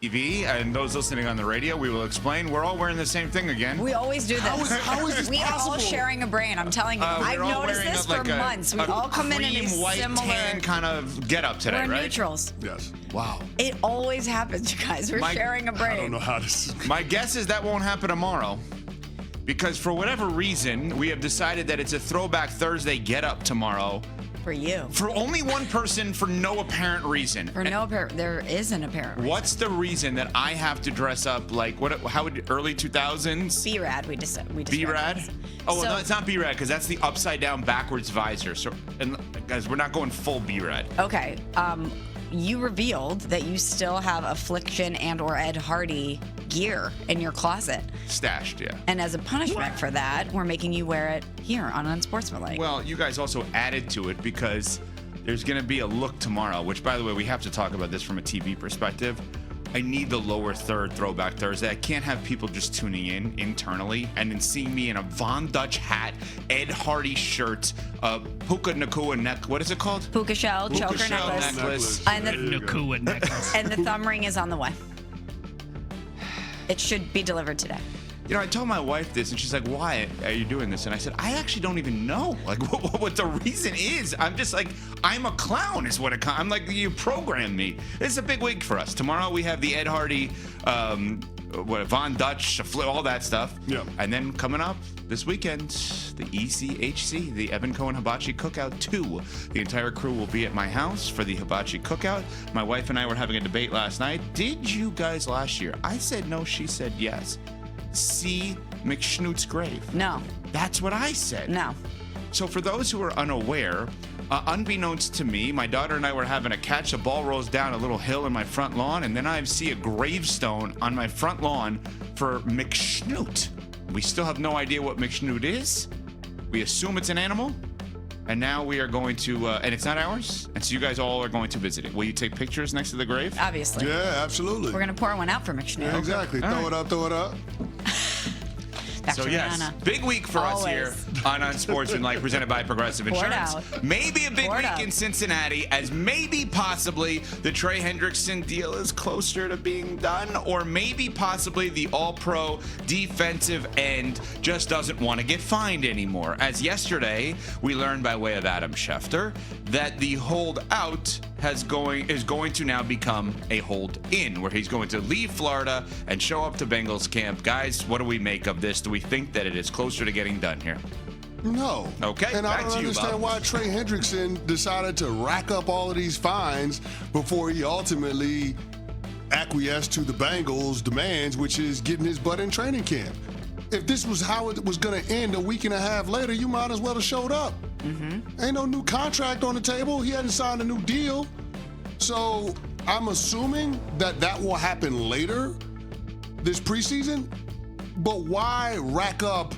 TV, and those listening on the radio, we will explain. We're all wearing the same thing again. We always do this. How is this we possible? are all sharing a brain. I'm telling you. I've noticed this for months. We all come in a white similar tan kind of get up today, we're right? neutrals. Yes. Wow. It always happens, you guys. We're sharing a brain. I don't know how this is. My guess is that won't happen tomorrow, because for whatever reason, we have decided that it's a Throwback Thursday get up tomorrow. For you. For only one person, for no apparent reason. There is an apparent reason. What's the reason that I have to dress up like what? How would early 2000s? B-Rad. We just B-Rad. Oh, well, no, it's not B-Rad because that's the upside down backwards visor. So, and guys, we're not going full B-Rad. Okay. You revealed that you still have Affliction and/or Ed Hardy gear in your closet. Stashed, yeah. And as a punishment for that, we're making you wear it here on Unsportsmanlike. Well, you guys also added to it because there's going to be a look tomorrow, which, by the way, we have to talk about this from a TV perspective. I need the lower third Throwback Thursday. I can't have people just tuning in internally and then seeing me in a Von Dutch hat, Ed Hardy shirt, Puka Nakua neck. What is it called? Puka shell, choker necklace. And the Nakua necklace. And the thumb ring is on the way. It should be delivered today. You know, I told my wife this, and she's like, why are you doing this? And I said, I actually don't even know, like, what the reason is. I'm just like, I'm a clown is what it comes. I'm like, you programmed me. This is a big week for us. Tomorrow we have the Ed Hardy, Von Dutch, all that stuff. Yeah. And then coming up this weekend, the ECHC, the Evan Cohen Hibachi Cookout 2. The entire crew will be at my house for the Hibachi Cookout. My wife and I were having a debate last night. Did you guys last year? I said no, she said yes. See McSchnoot's grave. No. That's what I said. No. So for those who are unaware, unbeknownst to me, my daughter and I were having a catch. The ball rolls down a little hill in my front lawn, and then I see a gravestone on my front lawn for McSchnoot. We still have no idea what McSchnoot is. We assume it's an animal. And now we are going to, and it's not ours, and so you guys all are going to visit it. Will you take pictures next to the grave? Obviously. Yeah, absolutely. We're going to pour one out for McSchnoot. Yeah, exactly. All Throw right. it up, throw it up. Back So to yes, Rihanna. big week for us here Always. on Unsportsmanlike, presented by Progressive Pour it Insurance. out. Maybe a big Pour it week out. in Cincinnati, as maybe possibly the Trey Hendrickson deal is closer to being done, or maybe possibly the All-Pro defensive end just doesn't want to get fined anymore. As yesterday, we learned by way of Adam Schefter that the holdout is going to now become a hold-in, where he's going to leave Florida and show up to Bengals camp. Guys, what do we make of this? Do we think that it is closer to getting done here? No. Okay, And back I don't to you, understand Bob. why Trey Hendrickson decided to rack up all of these fines before he ultimately acquiesced to the Bengals' demands, which is getting his butt in training camp. If this was how it was going to end a week and a half later, you might as well have showed up. Mm-hmm. Ain't no new contract on the table. He hadn't signed a new deal. So I'm assuming that will happen later this preseason. But why rack up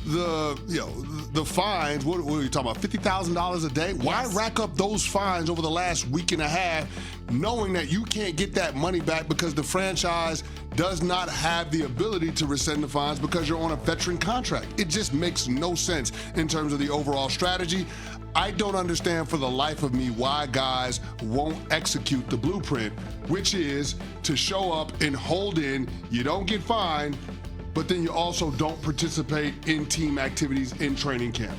the fines? What are you talking about? $50,000 a day? Yes. Why rack up those fines over the last week and a half, knowing that you can't get that money back because the franchise does not have the ability to rescind the fines because you're on a veteran contract? It just makes no sense in terms of the overall strategy. I don't understand for the life of me why guys won't execute the blueprint, which is to show up and hold in. You don't get fined, but then you also don't participate in team activities in training camp.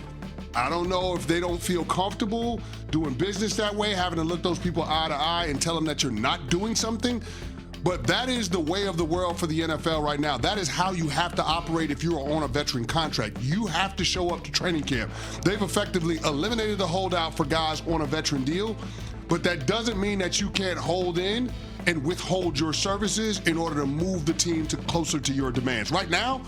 I don't know if they don't feel comfortable doing business that way, having to look those people eye to eye and tell them that you're not doing something. But that is the way of the world for the NFL right now. That is how you have to operate if you are on a veteran contract. You have to show up to training camp. They've effectively eliminated the holdout for guys on a veteran deal, but that doesn't mean that you can't hold in and withhold your services in order to move the team closer to your demands. Right now,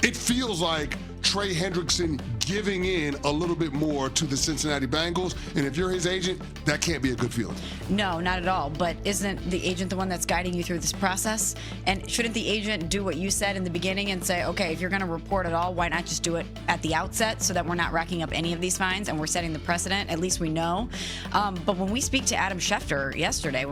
it feels like Trey Hendrickson giving in a little bit more to the Cincinnati Bengals, and if you're his agent, that can't be a good feeling. No, not at all. But isn't the agent the one that's guiding you through this process? And shouldn't the agent do what you said in the beginning and say, okay, if you're going to report at all, why not just do it at the outset so that we're not racking up any of these fines and we're setting the precedent? At least we know. But when we speak to Adam Schefter yesterday,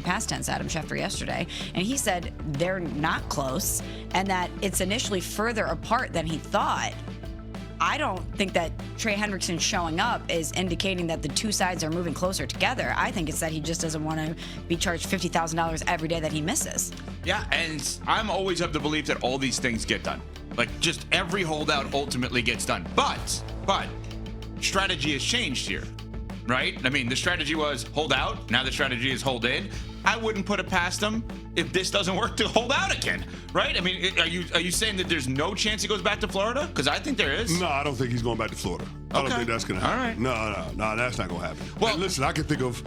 past tense Adam Schefter yesterday, and he said they're not close and that it's initially further apart than he thought. I don't think that Trey Hendrickson showing up is indicating that the two sides are moving closer together. I think it's that he just doesn't want to be charged $50,000 every day that he misses. Yeah, and I'm always of the belief that all these things get done. Like, just every holdout ultimately gets done. But strategy has changed here, right? I mean, the strategy was hold out. Now the strategy is hold in. I wouldn't put it past him if this doesn't work to hold out again, right? I mean, are you saying that there's no chance he goes back to Florida? Because I think there is. No, I don't think he's going back to Florida. I don't think that's going to happen. All right. No, that's not going to happen. Well, and listen, I can think of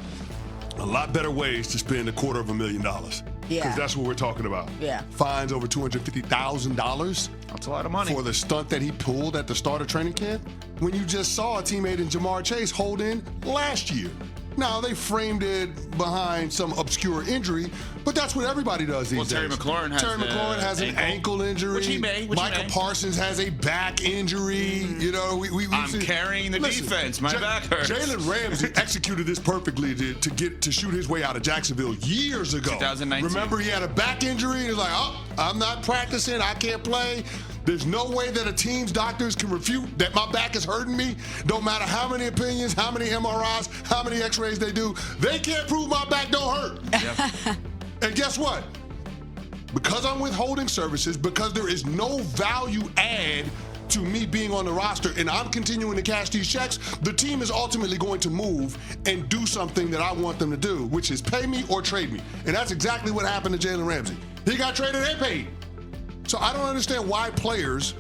a lot better ways to spend $250,000. Yeah. Because that's what we're talking about. Yeah. Fines over $250,000. That's a lot of money. For the stunt that he pulled at the start of training camp, when you just saw a teammate in Jamar Chase hold in last year. Now, they framed it behind some obscure injury, but that's what everybody does these days. Terry McLaurin has an ankle injury. Which he may. Micah Parsons has a back injury. You know, I'm carrying the defense. My back hurts. Jalen Ramsey executed this perfectly to shoot his way out of Jacksonville years ago. 2019. Remember, he had a back injury, and he was like, oh, I'm not practicing. I can't play. There's no way that a team's doctors can refute that my back is hurting me. Don't matter how many opinions, how many MRIs, how many x-rays they do. They can't prove my back don't hurt. Yep. And guess what? Because I'm withholding services, because there is no value add to me being on the roster and I'm continuing to cash these checks, the team is ultimately going to move and do something that I want them to do, which is pay me or trade me. And that's exactly what happened to Jalen Ramsey. He got traded and paid. So I don't understand why players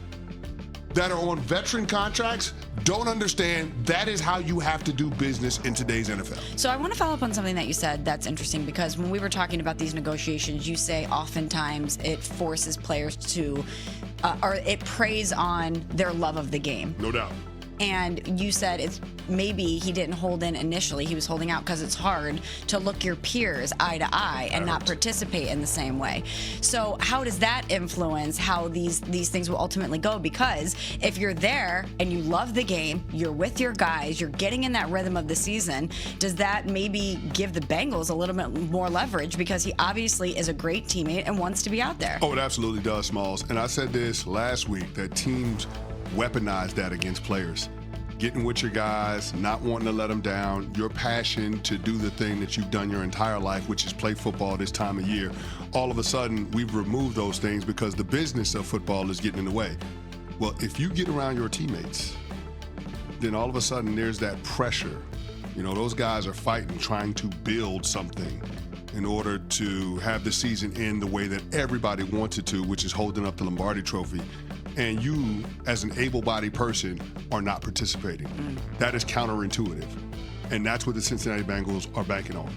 that are on veteran contracts don't understand that is how you have to do business in today's NFL. So I want to follow up on something that you said that's interesting, because when we were talking about these negotiations, you say oftentimes it forces players to, or it preys on their love of the game. No doubt. And you said it's maybe he didn't hold in initially. He was holding out because it's hard to look your peers eye to eye and not participate in the same way. So how does that influence how these things will ultimately go? Because if you're there and you love the game, you're with your guys, you're getting in that rhythm of the season, does that maybe give the Bengals a little bit more leverage, because he obviously is a great teammate and wants to be out there? Oh, it absolutely does, Smalls. And I said this last week, that teams weaponize that against players. Getting with your guys, not wanting to let them down, your passion to do the thing that you've done your entire life, which is play football this time of year. All of a sudden, we've removed those things because the business of football is getting in the way. Well, if you get around your teammates, then all of a sudden there's that pressure. You know, those guys are fighting, trying to build something in order to have the season end the way that everybody wants it to, which is holding up the Lombardi Trophy. And you, as an able-bodied person, are not participating. That is counterintuitive. And that's what the Cincinnati Bengals are banking on.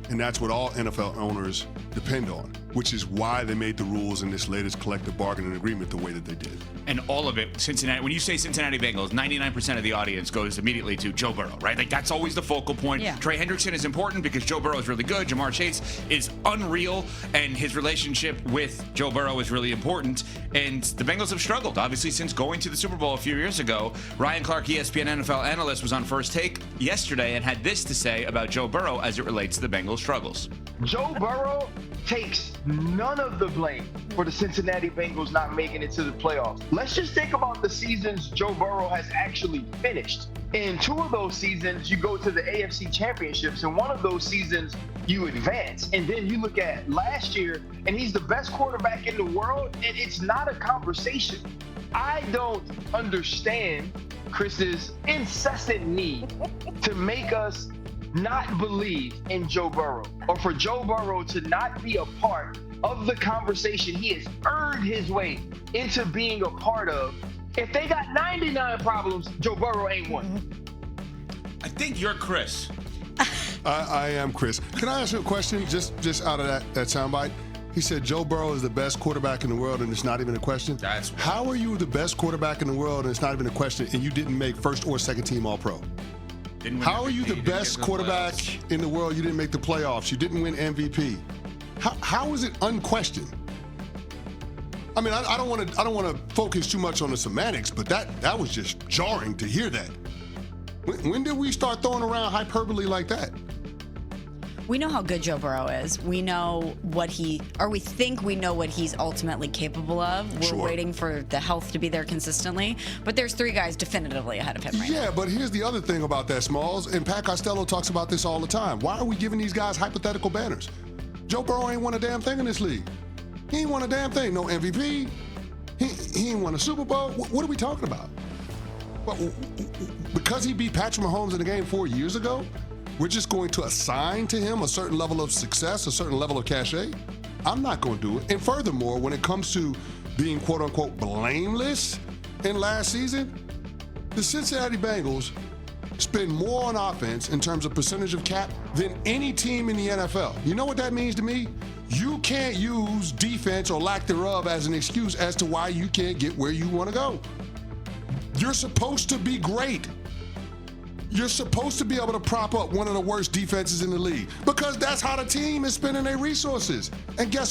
And that's what all NFL owners depend on, which is why they made the rules in this latest collective bargaining agreement the way that they did. And all of it, Cincinnati, when you say Cincinnati Bengals, 99% of the audience goes immediately to Joe Burrow, right? Like, that's always the focal point. Yeah. Trey Hendrickson is important because Joe Burrow is really good. Jamar Chase is unreal, and his relationship with Joe Burrow is really important. And the Bengals have struggled, obviously, since going to the Super Bowl a few years ago. Ryan Clark, ESPN NFL analyst, was on First Take yesterday and had this to say about Joe Burrow as it relates to the Bengals' struggles. Joe Burrow takes none of the blame for the Cincinnati Bengals not making it to the playoffs. Let's just think about the seasons Joe Burrow has actually finished. In two of those seasons, you go to the AFC Championships. In one of those seasons, you advance. And then you look at last year, and he's the best quarterback in the world, and it's not a conversation. I don't understand Chris's incessant need to make us not believe in Joe Burrow, or for Joe Burrow to not be a part of the conversation he has earned his way into being a part of. If they got 99 problems, Joe Burrow ain't one. I think you're Chris. I am Chris. Can I ask you a question just out of that soundbite? He said Joe Burrow is the best quarterback in the world, and it's not even a question. How are you the best quarterback in the world, and it's not even a question, and you didn't make first or second team All-Pro? How are you the best quarterback in the world? You didn't make the playoffs. You didn't win MVP. How is it unquestioned? I mean, I don't want to focus too much on the semantics, but that was just jarring to hear that. When did we start throwing around hyperbole like that? We know how good Joe Burrow is. We know what we think we know what he's ultimately capable of. We're Sure. waiting for the health to be there consistently. But there's 3 guys definitively ahead of him right now. Yeah, but here's the other thing about that, Smalls, and Pat Costello talks about this all the time. Why are we giving these guys hypothetical banners? Joe Burrow ain't won a damn thing in this league. He ain't won a damn thing. No MVP. He ain't won a Super Bowl. What are we talking about? Well, because he beat Patrick Mahomes in the game 4 years ago, we're just going to assign to him a certain level of success, a certain level of cachet? I'm not going to do it. And furthermore, when it comes to being quote-unquote blameless in last season, the Cincinnati Bengals spend more on offense in terms of percentage of cap than any team in the NFL. You know what that means to me? You can't use defense or lack thereof as an excuse as to why you can't get where you want to go. You're supposed to be great. You're supposed to be able to prop up one of the worst defenses in the league because that's how the team is spending their resources. And guess